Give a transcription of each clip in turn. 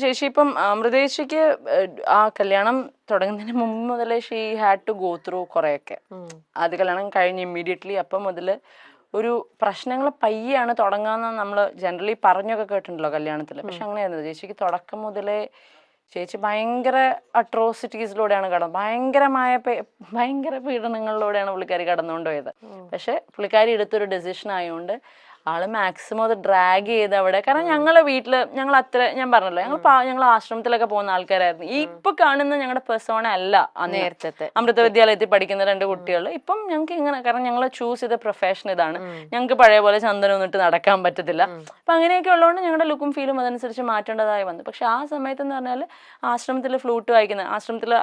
ചേച്ചി ഇപ്പം അമൃതേച്ചിക്ക് ആ കല്യാണം തുടങ്ങുന്നതിന് മുമ്പ് മുതലേ she had to go through കുറെയൊക്കെ. അത് കല്യാണം കഴിഞ്ഞ് ഇമ്മീഡിയറ്റ്ലി അപ്പം മുതല് ഒരു പ്രശ്നങ്ങൾ പയ്യാണ് തുടങ്ങാന്ന് നമ്മൾ ജനറലി പറഞ്ഞൊക്കെ കേട്ടിട്ടുണ്ടല്ലോ കല്യാണത്തിൽ. പക്ഷെ അങ്ങനെയായിരുന്നു ചേച്ചിക്ക് തുടക്കം മുതലേ. ചേച്ചി ഭയങ്കര അട്രോസിറ്റീസിലൂടെയാണ് ഭയങ്കര പീഡനങ്ങളിലൂടെയാണ് പുള്ളിക്കാരി കടന്നുകൊണ്ടുപോയത്. പക്ഷെ പുള്ളിക്കാരി എടുത്തൊരു ഡെസിഷൻ ആയതുകൊണ്ട് ആള് മാക്സിമം അത് ഡ്രാഗ് ചെയ്ത് അവിടെ. കാരണം ഞങ്ങളെ വീട്ടില് ഞങ്ങൾ അത്ര, ഞാൻ പറഞ്ഞല്ലോ, ഞങ്ങൾ ആശ്രമത്തിലൊക്കെ പോകുന്ന ആൾക്കാരായിരുന്നു. ഈ ഇപ്പൊ കാണുന്ന ഞങ്ങളുടെ പെർസോണ അല്ല നേരത്തെ അമൃത വിദ്യാലയത്തിൽ പഠിക്കുന്ന 2 കുട്ടികൾ. ഇപ്പം ഞങ്ങൾക്ക് ഇങ്ങനെ, കാരണം ഞങ്ങൾ ചൂസ് ചെയ്ത പ്രൊഫഷൻ ഇതാണ്. ഞങ്ങൾക്ക് പഴയ പോലെ ചന്ദനം ഒന്നിട്ട് നടക്കാൻ പറ്റത്തില്ല. അപ്പൊ അങ്ങനെയൊക്കെ ഉള്ളതുകൊണ്ട് ഞങ്ങളുടെ ലുക്കും ഫീലും അതനുസരിച്ച് മാറ്റേണ്ടതായി വന്നു. പക്ഷെ ആ സമയത്ത് എന്ന് പറഞ്ഞാൽ ആശ്രമത്തിൽ ഫ്ലൂട്ട് വായിക്കുന്ന, ആശ്രമത്തിൽ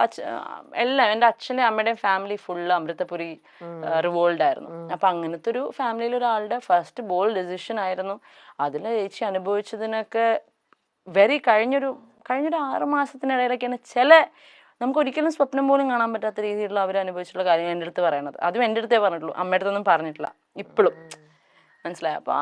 എല്ലാം എൻ്റെ അച്ഛൻ്റെയും അമ്മയുടെയും ഫാമിലി ഫുള്ള് അമൃതപുരി റിവോൾഡ് ആയിരുന്നു. അപ്പൊ അങ്ങനത്തെ ഒരു ഫാമിലിയിൽ ഒരാളുടെ ഫസ്റ്റ് ബോൾഡ് ഡെസിഷൻ ആയിരുന്നു. അതിൽ ചേച്ചി അനുഭവിച്ചതിനൊക്കെ കഴിഞ്ഞൊരു 6 മാസത്തിനിടയിലൊക്കെയാണ് നമുക്ക് ഒരിക്കലും സ്വപ്നം പോലും കാണാൻ പറ്റാത്ത രീതിയിലുള്ള അവർ അനുഭവിച്ചിട്ടുള്ള കാര്യങ്ങൾ എൻ്റെ അടുത്ത് പറയണത്. അതും എൻ്റെ അടുത്തേ പറഞ്ഞിട്ടുള്ളൂ, അമ്മയുടെ അടുത്തൊന്നും പറഞ്ഞിട്ടില്ല ഇപ്പോഴും. മനസ്സിലായി? അപ്പൊ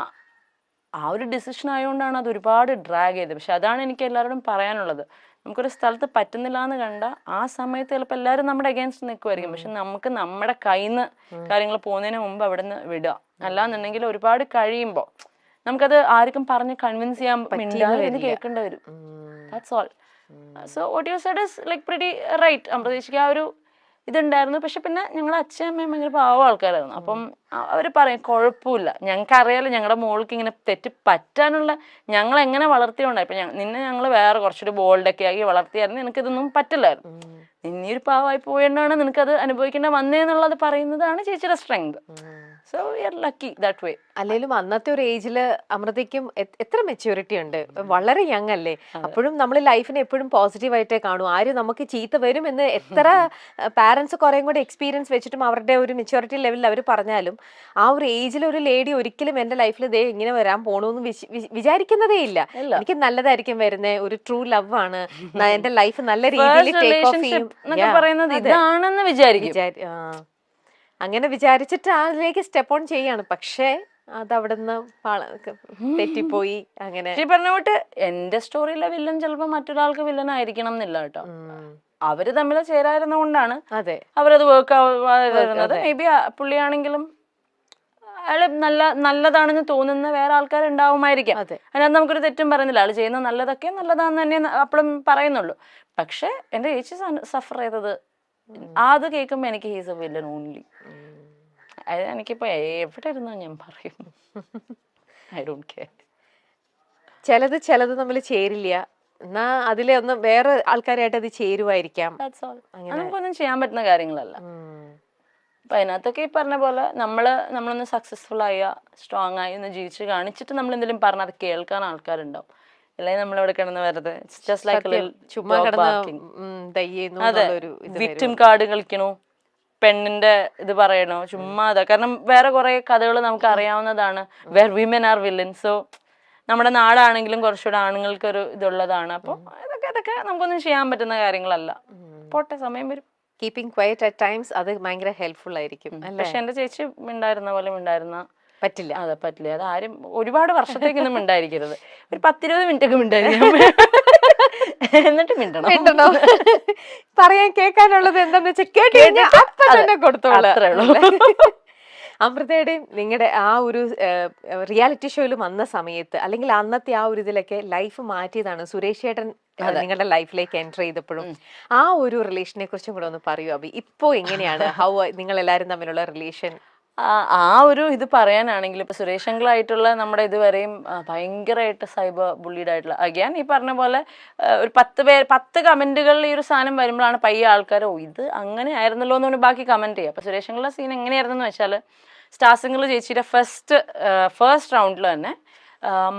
ആ ഒരു ഡിസിഷൻ ആയതുകൊണ്ടാണ് അത് ഒരുപാട് ഡ്രാഗ് ചെയ്തത്. പക്ഷെ അതാണ് എനിക്ക് എല്ലാവരോടും പറയാനുള്ളത്. നമുക്കൊരു സ്ഥലത്ത് പറ്റുന്നില്ല എന്ന് കണ്ട ആ സമയത്ത് ചിലപ്പോൾ എല്ലാവരും നമ്മുടെ അഗേൻസ്റ്റ് നിൽക്കുമായിരിക്കും. പക്ഷെ നമുക്ക് നമ്മുടെ കയ്യിൽ നിന്ന് കാര്യങ്ങൾ പോകുന്നതിന് മുമ്പ് അവിടെ നിന്ന് വിടുക. അല്ലാന്നുണ്ടെങ്കിൽ ഒരുപാട് കഴിയുമ്പോൾ നമുക്കത് ആർക്കും പറഞ്ഞ് കൺവിൻസ് ചെയ്യാൻ പറ്റില്ല, കേൾക്കേണ്ടി വരും. That's all. So what you said is like pretty right. അമൃതേച്ചിക്ക് ആ ഒരു ഇതുണ്ടായിരുന്നു. പക്ഷെ പിന്നെ ഞങ്ങളുടെ അച്ഛനും അമ്മയും ഭയങ്കര പാവ ആൾക്കാരായിരുന്നു. അപ്പം അവർ പറയും കുഴപ്പമില്ല, ഞങ്ങൾക്കറിയാലോ ഞങ്ങളുടെ മോൾക്ക് ഇങ്ങനെ തെറ്റ് പറ്റാനുള്ള, ഞങ്ങൾ എങ്ങനെ വളർത്തിയോണ്ടായി. ഇപ്പൊ നിന്നെ ഞങ്ങൾ വേറെ കുറച്ചൊരു ബോൾഡൊക്കെ ആക്കി വളർത്തിയായിരുന്നു, നിനക്കിതൊന്നും പറ്റില്ലായിരുന്നു. നിന്നീ ഒരു പാവമായി പോയതുകൊണ്ടാണ് നിനക്കത് അനുഭവിക്കേണ്ട വന്നേന്നുള്ളത് പറയുന്നതാണ് ചേച്ചിയുടെ strength. So we are lucky that way. അല്ലെങ്കിലും അന്നത്തെ ഒരു ഏജില് അമൃതയ്ക്കും എത്ര മെച്യൂരിറ്റി ഉണ്ട്, വളരെ യങ് അല്ലേ. അപ്പോഴും നമ്മൾ ലൈഫിനെ എപ്പോഴും പോസിറ്റീവായിട്ടേ കാണൂ. ആരും നമുക്ക് ചീത്ത വരും എന്ന് എത്ര പാരന്റ്സ് കുറേം കൂടെ എക്സ്പീരിയൻസ് വെച്ചിട്ടും അവരുടെ ഒരു മെച്യൂരിറ്റി ലെവലിൽ അവർ പറഞ്ഞാലും ആ ഒരു ഏജിൽ ഒരു ലേഡി ഒരിക്കലും എന്റെ ലൈഫിൽ ദേ ഇങ്ങനെ വരാൻ പോണൂന്ന് വിചാരിക്കുന്നതേ ഇല്ല. എനിക്ക് നല്ലതായിരിക്കും വരുന്നത്, ഒരു ട്രൂ ലവ് ആണ്, എന്റെ ലൈഫ് നല്ല രീതിയിൽ ടേക്ക് ഓഫ് ചെയ്യും ഇതാണെന്ന് വിചാരിക്കും. അങ്ങനെ വിചാരിച്ചിട്ട് അതിലേക്ക് സ്റ്റെപ്പ് ഓൺ ചെയ്യാണ്. പക്ഷേ അതവിടെ നിന്ന് തെറ്റിപ്പോയി. അങ്ങനെ പറഞ്ഞ പോട്ട് എന്റെ സ്റ്റോറിയിലെ വില്ലൻ ചിലപ്പോ മറ്റൊരാൾക്ക് വില്ലൻ ആയിരിക്കണം എന്നില്ല കേട്ടോ. അവര് തമ്മിൽ ചേരായിരുന്നോണ്ടാണ് അവരത് വർക്ക് ആവുന്നത്. മേ ബി പുള്ളിയാണെങ്കിലും അയാള് നല്ലതാണെന്ന് തോന്നുന്ന വേറെ ആൾക്കാർ ഉണ്ടാവുമായിരിക്കാം. അതിനകത്ത് നമുക്കൊരു തെറ്റും പറയുന്നില്ല. ആള് ചെയ്യുന്ന നല്ലതൊക്കെ നല്ലതാന്ന് തന്നെ അപ്പോഴും പറയുന്നുള്ളൂ. പക്ഷെ എന്റെ ചേച്ചി സഫർ ചെയ്തത് അത് കേൾക്കുമ്പോ എനിക്ക് ഹീസ് എ വില്ലൻ ഓൺലി. അത് എനിക്കിപ്പോ എവിടെ ഇരുന്നോ ഞാൻ പറയും. I don't care. ചിലത് നമ്മൾ ചേരില്ല, എന്നാ അതിലെ ഒന്ന് വേറെ ആൾക്കാരായിട്ട് അത് ചേരുവായിരിക്കാം. നമുക്കൊന്നും ചെയ്യാൻ പറ്റുന്ന കാര്യങ്ങളല്ല. അപ്പൊ അതിനകത്തൊക്കെ ഈ പറഞ്ഞ പോലെ നമ്മളൊന്ന് സക്സസ്ഫുൾ ആയ സ്ട്രോങ് ആയി ഒന്ന് ജീവിച്ച് കാണിച്ചിട്ട് നമ്മൾ എന്തെങ്കിലും പറഞ്ഞാൽ അത് കേൾക്കാൻ ആൾക്കാരുണ്ടാവും. അല്ലെങ്കിൽ നമ്മളിവിടെ കിടന്ന് വെറുതെ വിക്ടിം കാർഡ് കളിക്കണോ, പെണ്ണിന്റെ ഇത് പറയണോ, ചുമ്മാ അതാ. കാരണം വേറെ കുറെ കഥകൾ നമുക്ക് അറിയാവുന്നതാണ്, where women are villain. So നമ്മുടെ നാടാണെങ്കിലും കുറച്ചുകൂടെ ആണുങ്ങൾക്കൊരു ഇതുള്ളതാണ്. അപ്പൊ ഇതൊക്കെ നമുക്കൊന്നും ചെയ്യാൻ പറ്റുന്ന കാര്യങ്ങളല്ല. പോട്ടെ, സമയം വരും. കീപ്പിംഗ് ക്വയറ്റ് അറ്റ് ടൈംസ് അത് ഭയങ്കര ഹെൽപ്ഫുൾ ആയിരിക്കും. പക്ഷെ എന്റെ ചേച്ചി മിണ്ടായിരുന്ന പോലെ പറ്റില്ല. അതെ, പറ്റില്ല. അത് ആരും ഒരുപാട് വർഷത്തേക്കൊന്നും മിണ്ടായിരിക്കരുത്. ഒരു 10-20 മിനിറ്റ് ഒക്കെ മിണ്ടായിരിക്കും, എന്നിട്ട് മിണ്ടണം. പറയാൻ കേൾക്കാനുള്ളത് എന്താന്ന് വെച്ചാൽ കൊടുത്തോളൂ. അമൃതയുടെയും നിങ്ങളുടെ ആ ഒരു റിയാലിറ്റി ഷോയിൽ വന്ന സമയത്ത്, അല്ലെങ്കിൽ അന്നത്തെ ആ ഒരു ഇതിലൊക്കെ ലൈഫ് മാറ്റിയതാണ് സുരേഷ് ചേട്ടൻ നിങ്ങളുടെ ലൈഫിലേക്ക് എൻ്റർ ചെയ്തപ്പോഴും. ആ ഒരു റിലേഷനെ കുറിച്ചും കൂടെ ഒന്ന് പറയൂ അഭി. ഇപ്പോ എങ്ങനെയാണ് നിങ്ങൾ എല്ലാവരും തമ്മിലുള്ള റിലേഷൻ? ആ ഒരു ഇത് പറയാനാണെങ്കിൽ ഇപ്പൊ സുരേഷ് അങ്കിളായിട്ടുള്ള നമ്മുടെ ഇതുവരെയും ഭയങ്കരമായിട്ട് സൈബർ ബുള്ളീഡ് ആയിട്ടുള്ള, അഗൈൻ ഈ പറഞ്ഞ പോലെ ഒരു 10 കമന്റുകളിൽ ഈ ഒരു സാധനം വരുമ്പോഴാണ് പയ്യെ ആൾക്കാർ ഇത് അങ്ങനെ ആയിരുന്നല്ലോ എന്ന് പറഞ്ഞ് ബാക്കി കമന്റ് ചെയ്യുക. അപ്പൊ സുരേഷ് അങ്കിളുടെ സീൻ എങ്ങനെയായിരുന്നു വെച്ചാൽ, സ്റ്റാർസിംഗിൾ ചേച്ചിയുടെ ഫസ്റ്റ് റൗണ്ടിൽ തന്നെ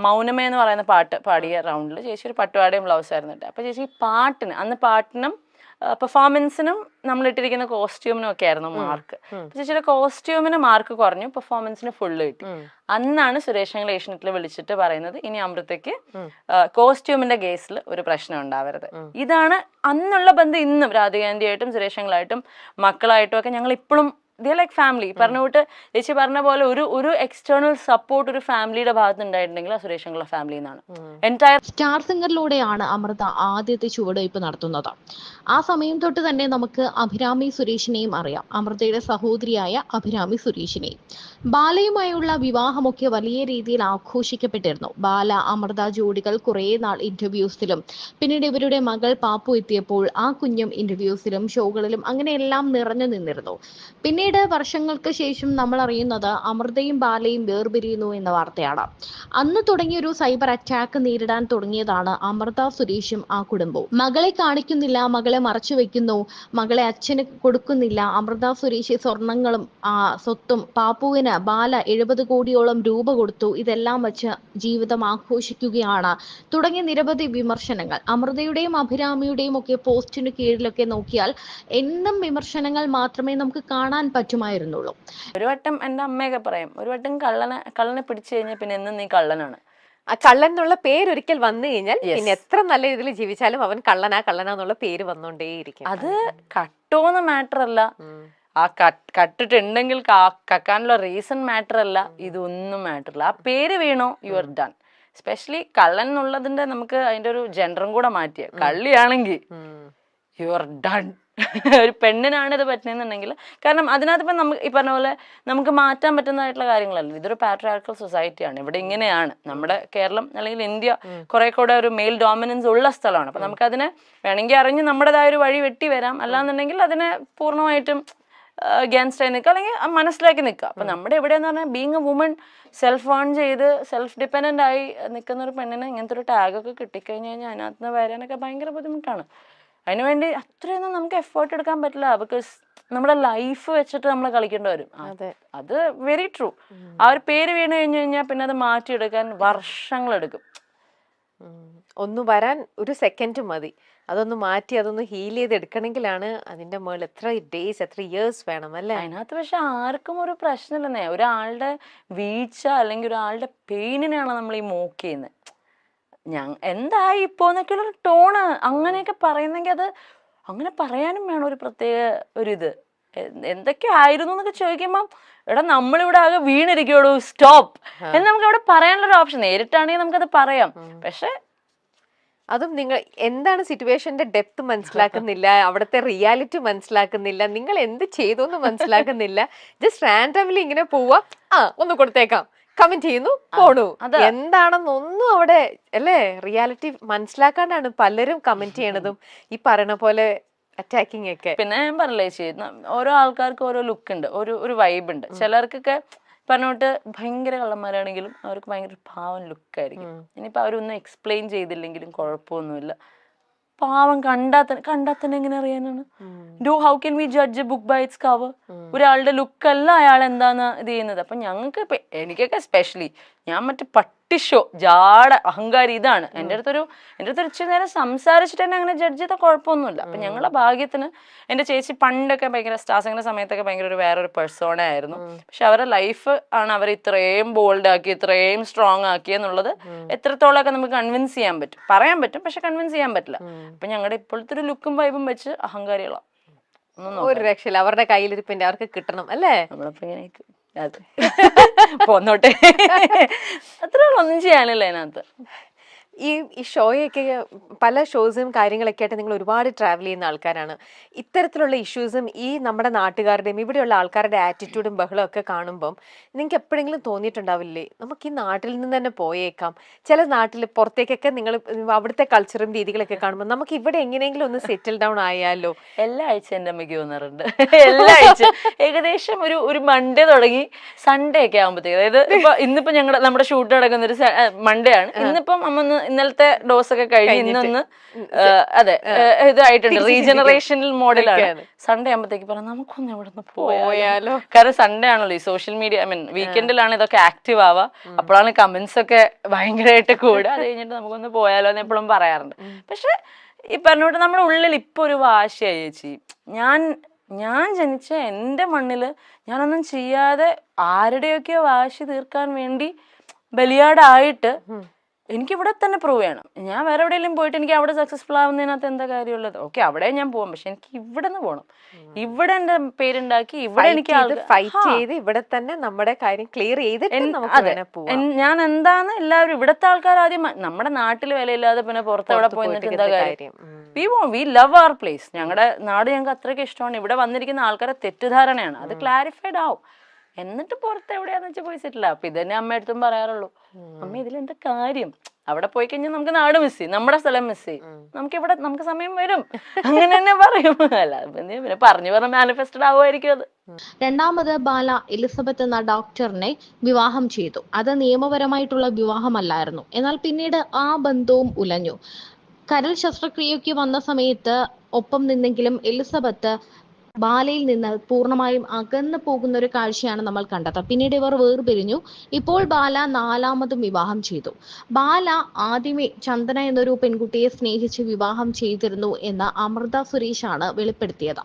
മൗനമേ എന്ന് പറയുന്ന പാട്ട് പാടിയ റൗണ്ടിൽ ചേച്ചി ഒരു പട്ടുപാടയും ബ്ലൗസ് ആയിരുന്നു. അപ്പൊ ചേച്ചി പാട്ടിനും പെർഫോമൻസിനും നമ്മളിട്ടിരിക്കുന്ന കോസ്റ്റ്യൂമിനും ഒക്കെ ആയിരുന്നു മാർക്ക്. ചേച്ചിയുടെ കോസ്റ്റ്യൂമിന് മാർക്ക് കുറഞ്ഞു, പെർഫോമൻസിന് ഫുള്ള് കിട്ടി. അന്നാണ് സുരേഷ് അങ്കിൾ ഏഷ്യനെറ്റിൽ വിളിച്ചിട്ട് പറയുന്നത്, ഇനി അമൃതയ്ക്ക് കോസ്റ്റ്യൂമിന്റെ കേസിൽ ഒരു പ്രശ്നം ഉണ്ടാവരുത്. ഇതാണ് അന്നുള്ള ബന്ധം. ഇന്നും രാധികാന്റിയായിട്ടും സുരേഷ് അങ്കിളായിട്ടും മക്കളായിട്ടും ഒക്കെ ഞങ്ങൾ ഇപ്പോഴും ദേ ലൈക്ക് ഫാമിലി. പറഞ്ഞ കൂട്ട് ചേച്ചി പറഞ്ഞ പോലെ ഒരു എക്സ്റ്റേണൽ സപ്പോർട്ട് ഒരു ഫാമിലിയുടെ ഭാഗത്ത് ഉണ്ടായിട്ടുണ്ടെങ്കിൽ ആ സുരേഷ് അങ്കിളുടെ ഫാമിലി എന്നാണ്. എൻറ്റയർ സ്റ്റാർ സിംഗറിലൂടെയാണ് അമൃത ആദ്യത്തെ ചുവടുവയ്പ് നടത്തുന്നത്. ആ സമയം തൊട്ട് തന്നെ നമുക്ക് അഭിരാമി സുരേഷിനെയും അറിയാം, അമൃതയുടെ സഹോദരിയായ അഭിരാമി സുരേഷിനെയും. ബാലയുമായുള്ള വിവാഹമൊക്കെ വലിയ രീതിയിൽ ആഘോഷിക്കപ്പെട്ടിരുന്നു. ബാല അമൃത ജോഡികൾ കുറേ നാൾ ഇന്റർവ്യൂസിലും പിന്നീട് ഇവരുടെ മകൾ പാപ്പു എത്തിയപ്പോൾ ആ കുഞ്ഞും ഇന്റർവ്യൂസിലും ഷോകളിലും അങ്ങനെയെല്ലാം നിറഞ്ഞു നിന്നിരുന്നു. പിന്നീട് വർഷങ്ങൾക്ക് ശേഷം നമ്മൾ അറിയുന്നത് അമൃതയും ബാലയും വേർപിരിയുന്നു എന്ന വാർത്തയാണ്. അന്ന് തുടങ്ങിയൊരു സൈബർ അറ്റാക്ക് നേരിടാൻ തുടങ്ങിയതാണ് അമൃത സുരേഷും ആ കുടുംബവും. മകളെ കാണിക്കുന്നില്ല, മകളെ മറച്ചു വെക്കുന്നു, മകളെ അച്ഛന് കൊടുക്കുന്നില്ല, അമൃത സുരേഷ് സ്വർണങ്ങളും സ്വത്തും പാപ്പുവിന് ബാല 70 കോടിയോളം രൂപ കൊടുത്തു, ഇതെല്ലാം വച്ച് ജീവിതം ആഘോഷിക്കുകയാണ് തുടങ്ങിയ നിരവധി വിമർശനങ്ങൾ. അമൃതയുടെയും അഭിരാമിയുടെയും ഒക്കെ പോസ്റ്റിന് കീഴിലൊക്കെ നോക്കിയാൽ എന്നും വിമർശനങ്ങൾ മാത്രമേ നമുക്ക് കാണാൻ പറ്റുമായിരുന്നുള്ളൂ. ഒരു വട്ടം എൻ്റെ അമ്മയൊക്കെ പറയും, ഒരു വട്ടം കള്ളനെ പിടിച്ചു കഴിഞ്ഞാൽ പിന്നെ എന്നും നീ കള്ളനാണ്. ആ കള്ളൻ എന്നുള്ള പേരൊരിക്കൽ വന്നു കഴിഞ്ഞാൽ പിന്നെ എത്ര നല്ല രീതിയിൽ ജീവിച്ചാലും അവൻ കള്ളനാന്നുള്ള പേര് വന്നോണ്ടേയിരിക്കും. അത് കട്ടോന്ന് മാറ്റർ അല്ല, ആ കട്ടിട്ടുണ്ടെങ്കിൽ കക്കാനുള്ള റീസൺ മാറ്റർ അല്ല, ഇതൊന്നും മാറ്റർ അല്ല. ആ പേര് വീണോ യു ആർ ഡൺ. എസ്പെഷ്യലി കള്ളൻ എന്നുള്ളതിന്റെ നമുക്ക് അതിന്റെ ഒരു ജെൻഡറും കൂടെ മാറ്റിയ കള്ളിയാണെങ്കിൽ യു ആർ ഡൺ. ഒരു പെണ്ണിനാണ് ഇത് പറ്റുന്നതെന്നുണ്ടെങ്കിൽ, കാരണം അതിനകത്ത് ഇപ്പം നമുക്ക് ഈ പറഞ്ഞ പോലെ നമുക്ക് മാറ്റാൻ പറ്റുന്നതായിട്ടുള്ള കാര്യങ്ങളല്ല. ഇതൊരു പാട്രിയാർക്കൽ സൊസൈറ്റിയാണ്, ഇവിടെ ഇങ്ങനെയാണ്. നമ്മുടെ കേരളം അല്ലെങ്കിൽ ഇന്ത്യ കുറെ കൂടെ ഒരു മെയിൽ ഡോമിനൻസ് ഉള്ള സ്ഥലമാണ്. അപ്പം നമുക്കതിനെ വേണമെങ്കിൽ അറിഞ്ഞ് നമ്മുടേതായ ഒരു വഴി വെട്ടി വരാം, അല്ലാന്നുണ്ടെങ്കിൽ അതിനെ പൂർണ്ണമായിട്ടും അഗേൻസ്റ്റ് ആയി നിൽക്കുക, അല്ലെങ്കിൽ മനസ്സിലാക്കി നിൽക്കുക. അപ്പം നമ്മുടെ എവിടെയെന്ന് പറഞ്ഞാൽ being A woman, self earn ചെയ്ത് സെൽഫ് ഡിപ്പെൻഡൻ്റ് ആയി നിൽക്കുന്ന ഒരു പെണ്ണിന് ഇങ്ങനത്തെ ഒരു ടാഗൊക്കെ കിട്ടിക്കഴിഞ്ഞ് കഴിഞ്ഞാൽ അതിനകത്ത് നിന്ന് വരാനൊക്കെ ഭയങ്കര ബുദ്ധിമുട്ടാണ്. അതിനുവേണ്ടി അത്രയൊന്നും നമുക്ക് എഫേർട്ട് എടുക്കാൻ പറ്റില്ല, ബിക്കോസ് നമ്മുടെ ലൈഫ് വെച്ചിട്ട് നമ്മൾ കളിക്കേണ്ടി വരും. അത് വെരി ട്രൂ. ആ ഒരു പേര് വീണ് കഴിഞ്ഞു കഴിഞ്ഞാൽ പിന്നെ അത് മാറ്റിയെടുക്കാൻ വർഷങ്ങളെടുക്കും. ഒന്ന് വരാൻ ഒരു സെക്കൻഡ് മതി, അതൊന്ന് മാറ്റി അതൊന്ന് ഹീൽ ചെയ്ത് എടുക്കണമെങ്കിലാണ് അതിന്റെ മേളിൽ എത്ര ഡേയ്സ് എത്ര ഇയേഴ്സ് വേണം അല്ലേ. അതിനകത്ത് പക്ഷെ ആർക്കും ഒരു പ്രശ്നമില്ലെന്നേ. ഒരാളുടെ വീഴ്ച അല്ലെങ്കിൽ ഒരാളുടെ പെയിനിനെയാണ് നമ്മൾ ഈ മോക്ക് ചെയ്യുന്നത്. എന്തായി ഇപ്പോന്നൊക്കെയുള്ളൊരു ടോണ് അങ്ങനെയൊക്കെ പറയുന്നെങ്കിൽ അത് അങ്ങനെ പറയാനും വേണം ഒരു പ്രത്യേക ഒരിത്. എന്തൊക്കെ ആയിരുന്നു എന്നൊക്കെ ചോദിക്കുമ്പം എടാ നമ്മളിവിടെ ആകെ വീണിരിക്കുള്ളൂ, സ്റ്റോപ്പ് എന്ന് നമുക്ക് അവിടെ പറയാനുള്ളൊരു ഓപ്ഷൻ. നേരിട്ടാണെങ്കിൽ നമുക്കത് പറയാം, പക്ഷെ അതും നിങ്ങൾ എന്താണ് സിറ്റുവേഷന്റെ ഡെപ്ത് മനസ്സിലാക്കുന്നില്ല, അവിടുത്തെ റിയാലിറ്റി മനസ്സിലാക്കുന്നില്ല, നിങ്ങൾ എന്ത് ചെയ്തു എന്ന് മനസ്സിലാക്കുന്നില്ല. ജസ്റ്റ് റാൻഡംലി ഇങ്ങനെ പോവാ, ഒന്ന് കൊടുത്തേക്കാം, കമന്റ് ചെയ്യുന്നു, പോണു. എന്താണെന്നൊന്നും അവിടെ അല്ലേ റിയാലിറ്റി മനസ്സിലാക്കാണ്ടാണ് പലരും കമന്റ് ചെയ്യണതും ഈ പറയണ പോലെ അറ്റാക്കിങ് ഒക്കെ. പിന്നെ ഞാൻ പറഞ്ഞില്ലേ ചേച്ചി, ഓരോ ആൾക്കാർക്ക് ഓരോ ലുക്ക് ഉണ്ട്, ഒരു വൈബ് ഉണ്ട്. ചിലർക്കൊക്കെ പറഞ്ഞോട്ട് ഭയങ്കര കള്ളന്മാരാണെങ്കിലും അവർക്ക് ഭയങ്കര പാവം ലുക്കായിരിക്കും. ഇനിയിപ്പോൾ അവരൊന്നും എക്സ്പ്ലെയിൻ ചെയ്തില്ലെങ്കിലും കുഴപ്പമൊന്നുമില്ല. പാവം കണ്ടാൽ തന്നെ എങ്ങനെ അറിയാനാണ്? How can we judge a book by its cover? ഒരാളുടെ ലുക്കല്ല അയാൾ എന്താന്ന് ഇത് ചെയ്യുന്നത്. അപ്പം ഞങ്ങൾക്ക് ഇപ്പം എനിക്കൊക്കെ സ്പെഷ്യലി ഞാൻ മറ്റേ പട്ടിഷോ ജാട അഹങ്കാരി ഇതാണ്. എൻ്റെ അടുത്തൊരു ഇച്ചിരി നേരം സംസാരിച്ചിട്ട് തന്നെ അങ്ങനെ ജഡ്ജ് ചെയ്താൽ കുഴപ്പമൊന്നുമില്ല. അപ്പം ഞങ്ങളുടെ ഭാഗ്യത്തിന് എൻ്റെ ചേച്ചി പണ്ടൊക്കെ ഭയങ്കര സ്റ്റാർസിങ്ങിൻ്റെ സമയത്തൊക്കെ ഭയങ്കര വേറൊരു പേഴ്സോണ ആയിരുന്നു. പക്ഷെ അവരുടെ ലൈഫ് ആണ് അവർ ഇത്രയും ബോൾഡ് ആക്കി ഇത്രയും സ്ട്രോങ് ആക്കി എന്നുള്ളത് എത്രത്തോളമൊക്കെ നമുക്ക് കൺവിൻസ് ചെയ്യാൻ പറ്റും, പറയാൻ പറ്റും, പക്ഷെ കൺവിൻസ് ചെയ്യാൻ പറ്റില്ല. അപ്പൊ ഞങ്ങളുടെ ഇപ്പോഴത്തെ ഒരു ലുക്കും വൈബും വെച്ച് അഹങ്കാരികളാണ്. ഒരു രക്ഷയില്ല, അവരുടെ കയ്യിലിരിപ്പിന്റെ അവർക്ക് കിട്ടണം അല്ലേ. നമ്മളിപ്പോ ഇങ്ങനെ പോന്നോട്ടെ, അത്ര ഒന്നും ചെയ്യാനില്ല അതിനകത്ത്. ഈ ഷോയൊക്കെ പല ഷോസും കാര്യങ്ങളൊക്കെ ആയിട്ട് നിങ്ങൾ ഒരുപാട് ട്രാവൽ ചെയ്യുന്ന ആൾക്കാരാണ്. ഇത്തരത്തിലുള്ള ഇഷ്യൂസും ഈ നമ്മുടെ നാട്ടുകാരുടെയും ഇവിടെയുള്ള ആൾക്കാരുടെ ആറ്റിറ്റ്യൂഡും ബഹളവും ഒക്കെ കാണുമ്പം നിങ്ങൾക്ക് എപ്പോഴെങ്കിലും തോന്നിയിട്ടുണ്ടാവില്ലേ നമുക്ക് ഈ നാട്ടിൽ നിന്ന് തന്നെ പോയേക്കാം? ചില നാട്ടിൽ പുറത്തേക്കൊക്കെ നിങ്ങൾ അവിടുത്തെ കൾച്ചറും രീതികളൊക്കെ കാണുമ്പോൾ നമുക്ക് ഇവിടെ എങ്ങനെയെങ്കിലും ഒന്ന് സെറ്റിൽ ഡൗൺ ആയാലോ? എല്ലാ ആഴ്ച എൻ്റെ അമ്മയ്ക്ക് തോന്നാറുണ്ട്. എല്ലാ ആഴ്ച ഏകദേശം ഒരു മൺഡേ തുടങ്ങി സൺഡേ ഒക്കെ ആകുമ്പോഴത്തേക്ക്, അതായത് ഇപ്പൊ ഇന്നിപ്പോ നമ്മുടെ ഷൂട്ട് നടക്കുന്ന ഒരു മൺഡേ ആണ്. ഇന്നിപ്പം അമ്മ ഇന്നലത്തെ ഡോസ് ഒക്കെ കഴിഞ്ഞ് ഇന്നൊന്ന് അതെ ഇതായിട്ടുണ്ട്, റീജനറേഷണൽ മോഡലാണ്. സൺഡേ ആകുമ്പോഴത്തേക്ക് പറയാം നമുക്കൊന്ന് ഇവിടെ നിന്ന് പോയാലോ. കാരണം സൺഡേ ആണല്ലോ ഈ സോഷ്യൽ മീഡിയ, വീക്കെൻഡിലാണ് ഇതൊക്കെ ആക്റ്റീവ് ആവുക, അപ്പോഴാണ് കമന്റ്സ് ഒക്കെ ഭയങ്കരമായിട്ട് കൂടുക. അത് കഴിഞ്ഞിട്ട് നമുക്കൊന്ന് പോയാലോ എന്ന് എപ്പോഴും പറയാറുണ്ട്. പക്ഷെ ഈ പറഞ്ഞോട്ട് നമ്മുടെ ഉള്ളിൽ ഇപ്പൊ ഒരു വാശിയായി ചേച്ചി. ഞാൻ ജനിച്ച എൻ്റെ മണ്ണില് ഞാനൊന്നും ചെയ്യാതെ ആരുടെയൊക്കെയോ വാശി തീർക്കാൻ വേണ്ടി ബലിയാടായിട്ട് എനിക്ക് ഇവിടെ തന്നെ പ്രൂവ് ചെയ്യണം. ഞാൻ വേറെ എവിടെയെങ്കിലും പോയിട്ട് എനിക്ക് അവിടെ സക്സസ്ഫുൾ ആവുന്നതിനകത്ത് എന്താ കാര്യമുള്ളത്? ഓക്കെ, അവിടെ ഞാൻ പോവാം, പക്ഷെ എനിക്ക് ഇവിടെ നിന്ന് പോകണം. ഇവിടെ എന്റെ പേരുണ്ടാക്കി ഇവിടെ എനിക്ക് ഫൈറ്റ് ചെയ്ത് ഇവിടെ തന്നെ നമ്മുടെ കാര്യം ക്ലിയർ ചെയ്തിട്ട് നമുക്ക് വേണേ പോവാം. ഞാൻ എന്താന്ന് എല്ലാവരും ഇവിടുത്തെ ആൾക്കാർ ആദ്യം നമ്മുടെ നാട്ടിൽ വിലയില്ലാതെ പിന്നെ പുറത്ത് എവിടെ പോയി നിന്നിട്ട് എന്താ കാര്യം? We love our place. ഞങ്ങളുടെ നാട് ഞങ്ങൾക്ക് അത്രയ്ക്ക് ഇഷ്ടമാണ്. ഇവിടെ വന്നിരിക്കുന്ന ആൾക്കാരെ തെറ്റിദ്ധാരണയാണ്, അത് ക്ലാരിഫൈഡ് ആവും. എന്നിട്ട് പുറത്ത് എവിടെയാന്ന് വെച്ചാൽ പോയി സെറ്റിൽ. അപ്പൊ ഇതന്നെ അമ്മയടുത്തും പറയാറുള്ളൂ, അമ്മ ഇതിലെന്താ കാര്യം? അവിടെ പോയി കഴിഞ്ഞാൽ നമുക്ക് നാട് മിസ് ചെയ്യും, നമ്മുടെ സ്ഥലം മിസ് ചെയ്യും, നമുക്ക് സമയം വരും, അങ്ങനെ തന്നെ പറയും. അല്ല പിന്നെ പറഞ്ഞു പറഞ്ഞ മാനിഫെസ്റ്റഡ് ആവുമായിരിക്കും അത്. രണ്ടാമത് ബാല എലിസബത്ത് എന്ന ഡോക്ടറിനെ വിവാഹം ചെയ്തു. അത് നിയമപരമായിട്ടുള്ള വിവാഹമല്ലായിരുന്നു. എന്നാൽ പിന്നീട് ആ ബന്ധവും ഉലഞ്ഞു. കരൾ ശസ്ത്രക്രിയയ്ക്ക് വന്ന സമയത്ത് ഒപ്പം നിന്നെങ്കിലും എലിസബത്ത് ബാലയിൽ നിന്ന് പൂർണ്ണമായും അകന്നു പോകുന്ന ഒരു കാഴ്ചയാണ് നമ്മൾ കണ്ടത്. പിന്നീട് ഇവർ വേർപിരിഞ്ഞു. ഇപ്പോൾ ബാല 4ാമതും വിവാഹം ചെയ്തു. ബാല ആദ്യമേ ചന്ദന എന്നൊരു പെൺകുട്ടിയെ സ്നേഹിച്ച് വിവാഹം ചെയ്തിരുന്നു എന്ന് അമൃത സുരേഷാണ് വെളിപ്പെടുത്തിയത്.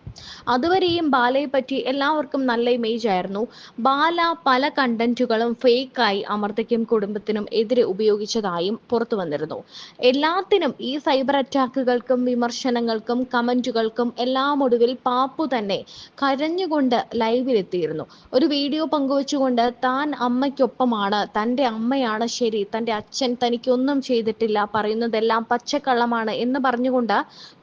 അതുവരെയും ബാലയെ പറ്റി എല്ലാവർക്കും നല്ല ഇമേജ് ആയിരുന്നു. ബാല പല കണ്ടന്റുകളും ഫേക്കായി അമൃതയ്ക്കും കുടുംബത്തിനും എതിരെ ഉപയോഗിച്ചതായും പുറത്തു വന്നിരുന്നു. എല്ലാത്തിനും ഈ സൈബർ അറ്റാക്കുകൾക്കും വിമർശനങ്ങൾക്കും കമന്റുകൾക്കും എല്ലാം ഒടുവിൽ പാപ്പു തന്നെ കരഞ്ഞുകൊണ്ട് ലൈവിലെത്തിയിരുന്നു. ഒരു വീഡിയോ പങ്കുവച്ചുകൊണ്ട് താൻ അമ്മയ്ക്കൊപ്പമാണ്, തൻ്റെ അമ്മയാണ് ശരി, തൻ്റെ അച്ഛൻ തനിക്കൊന്നും ചെയ്തിട്ടില്ല, പറയുന്നതെല്ലാം പച്ചക്കള്ളമാണ് എന്ന് പറഞ്ഞുകൊണ്ട്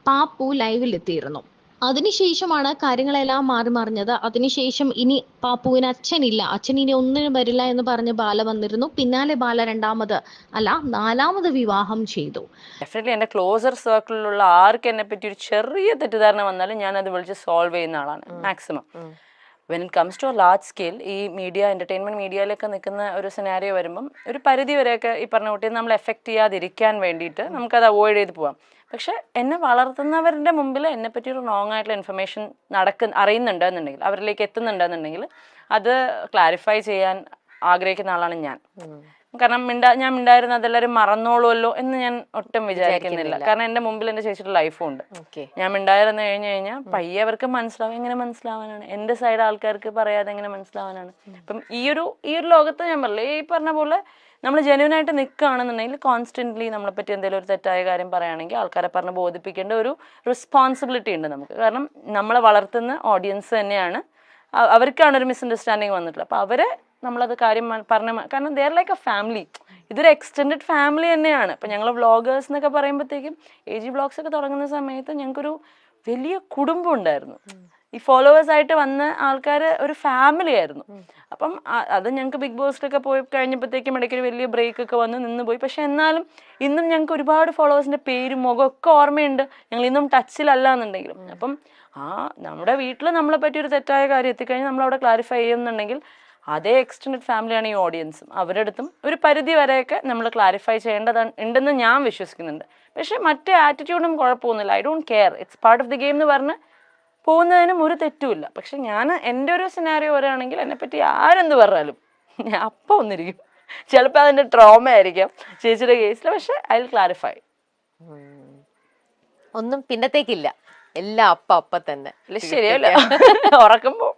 പാപ്പു ലൈവിലെത്തിയിരുന്നു. അതിനുശേഷമാണ് കാര്യങ്ങളെല്ലാം മാറി മറിഞ്ഞത്. അതിനുശേഷം ഇനി പാപ്പുവിന് അച്ഛനില്ല, അച്ഛൻ ഇനി ഒന്നിനും വരില്ല എന്ന് പറഞ്ഞ് ബാല വന്നിരുന്നു. പിന്നാലെ ബാല 4ാമത് വിവാഹം ചെയ്തു. ഡെഫിനറ്റ്ലി എൻ്റെ ക്ലോസർ സർക്കിളിലുള്ള ആർക്ക് എന്നെ പറ്റി ഒരു ചെറിയ തെറ്റിദ്ധാരണ വന്നാലും ഞാൻ അത് വിളിച്ച് സോൾവ് ചെയ്യുന്ന ആളാണ് maximum. When it comes to large scale, ഈ എൻ്റർടൈൻമെൻറ്റ് മീഡിയയിലൊക്കെ നിൽക്കുന്ന ഒരു സിനാരിയോ വരുമ്പം ഒരു പരിധി വരെയൊക്കെ ഈ പറഞ്ഞ കുട്ടിയെ നമ്മൾ എഫക്റ്റ് ചെയ്യാതിരിക്കാൻ വേണ്ടിയിട്ട് നമുക്കത് അവോയ്ഡ് ചെയ്ത് പോവാം. പക്ഷെ എന്നെ വളർത്തുന്നവരുടെ മുമ്പിൽ എന്നെപ്പറ്റി ഒരു റോങ് ആയിട്ടുള്ള ഇൻഫർമേഷൻ അറിയുന്നുണ്ടെന്നുണ്ടെങ്കിൽ, അവരിലേക്ക് എത്തുന്നുണ്ടെന്നുണ്ടെങ്കിൽ അത് ക്ലാരിഫൈ ചെയ്യാൻ ആഗ്രഹിക്കുന്ന ആളാണ് ഞാൻ. കാരണം ഞാൻ മിണ്ടായിരുന്ന അതെല്ലാവരും മറന്നോളുമല്ലോ എന്ന് ഞാൻ ഒട്ടും വിചാരിക്കുന്നില്ല. കാരണം എൻ്റെ മുമ്പിൽ എൻ്റെ ചേച്ചിയുടെ ലൈഫും ഉണ്ട്. ഞാൻ മിണ്ടായിരുന്നു കഴിഞ്ഞാൽ പയ്യെ അവർക്ക് മനസ്സിലാവും. എങ്ങനെ മനസ്സിലാവാനാണ്? എൻ്റെ സൈഡ് ആൾക്കാർക്ക് പറയാതെ എങ്ങനെ മനസ്സിലാവാനാണ്? അപ്പം ഈ ഒരു ലോകത്ത് ഞാൻ പറഞ്ഞില്ലേ, ഈ പറഞ്ഞ പോലെ നമ്മൾ ജെന്യൂൻ ആയിട്ട് നിൽക്കുകയാണെന്നുണ്ടെങ്കിൽ കോൺസ്റ്റന്റ്ലി നമ്മളെപ്പറ്റി എന്തെങ്കിലും ഒരു തെറ്റായ കാര്യം പറയുകയാണെങ്കിൽ ആൾക്കാരെ പറഞ്ഞ് ബോധിപ്പിക്കേണ്ട ഒരു റെസ്പോൺസിബിലിറ്റി ഉണ്ട് നമുക്ക്. കാരണം നമ്മളെ വളർത്തുന്ന ഓഡിയൻസ് തന്നെയാണ്, അവർക്കാണ് ഒരു മിസ്അണ്ടർസ്റ്റാൻഡിങ് വന്നിട്ടുള്ളത്. അപ്പോൾ അവരെ നമ്മളത് കാര്യം കാരണം they are like A family. ഇതൊരു എക്സ്റ്റെൻഡഡ് ഫാമിലി തന്നെയാണ്. ഇപ്പം ഞങ്ങൾ വ്ളോഗേഴ്സ് എന്നൊക്കെ പറയുമ്പോഴത്തേക്കും AG വ്ളോഗ്സ് ഒക്കെ തുടങ്ങുന്ന സമയത്ത് ഞങ്ങൾക്കൊരു വലിയ കുടുംബം ഉണ്ടായിരുന്നു. ഈ ഫോളോവേഴ്സായിട്ട് വന്ന ആൾക്കാർ ഒരു ഫാമിലി ആയിരുന്നു. അപ്പം അത് ഞങ്ങൾക്ക് ബിഗ് ബോസിലൊക്കെ പോയി കഴിഞ്ഞപ്പോഴത്തേക്കും ഇടയ്ക്കൊരു വലിയ ബ്രേക്ക് ഒക്കെ വന്ന് നിന്ന് പോയി. പക്ഷെ എന്നാലും ഇന്നും ഞങ്ങൾക്ക് ഒരുപാട് ഫോളോവേഴ്സിൻ്റെ പേരും മുഖമൊക്കെ ഓർമ്മയുണ്ട്. ഞങ്ങൾ ഇന്നും ടച്ചിലല്ല എന്നുണ്ടെങ്കിലും. അപ്പം നമ്മുടെ വീട്ടിൽ നമ്മളെ പറ്റി ഒരു തെറ്റായ കാര്യം എത്തിക്കഴിഞ്ഞാൽ നമ്മളവിടെ ക്ലാരിഫൈ ചെയ്യുന്നുണ്ടെങ്കിൽ അതേ എക്സ്റ്റെൻഡഡ് ഫാമിലിയാണ് ഈ ഓഡിയൻസും. അവരുടെ അടുത്തും ഒരു പരിധി വരെയൊക്കെ നമ്മൾ ക്ലാരിഫൈ ഉണ്ടെന്ന് ഞാൻ വിശ്വസിക്കുന്നുണ്ട്. പക്ഷെ മറ്റേ ആറ്റിറ്റ്യൂഡും കുഴപ്പമൊന്നുമില്ല. I don't care, it's part of the game എന്ന് പറഞ്ഞ് പോകുന്നതിനും ഒരു തെറ്റുമില്ല. പക്ഷെ ഞാൻ എൻ്റെ ഒരു സിനാരിയോ വരികയാണെങ്കിൽ എന്നെപ്പറ്റി ആരെന്ത് പറഞ്ഞാലും ഞാൻ അപ്പം ഒന്നിരിക്കും. ചിലപ്പോൾ അതിൻ്റെ ട്രോമ ആയിരിക്കാം ചേച്ചിയുടെ കേസിൽ, പക്ഷെ ഐ വിൽ ക്ലാരിഫൈ. ഒന്നും പിന്നത്തേക്കില്ല, എല്ലാം അപ്പ തന്നെ. ശരിയല്ല, ഉറക്കുമ്പോൾ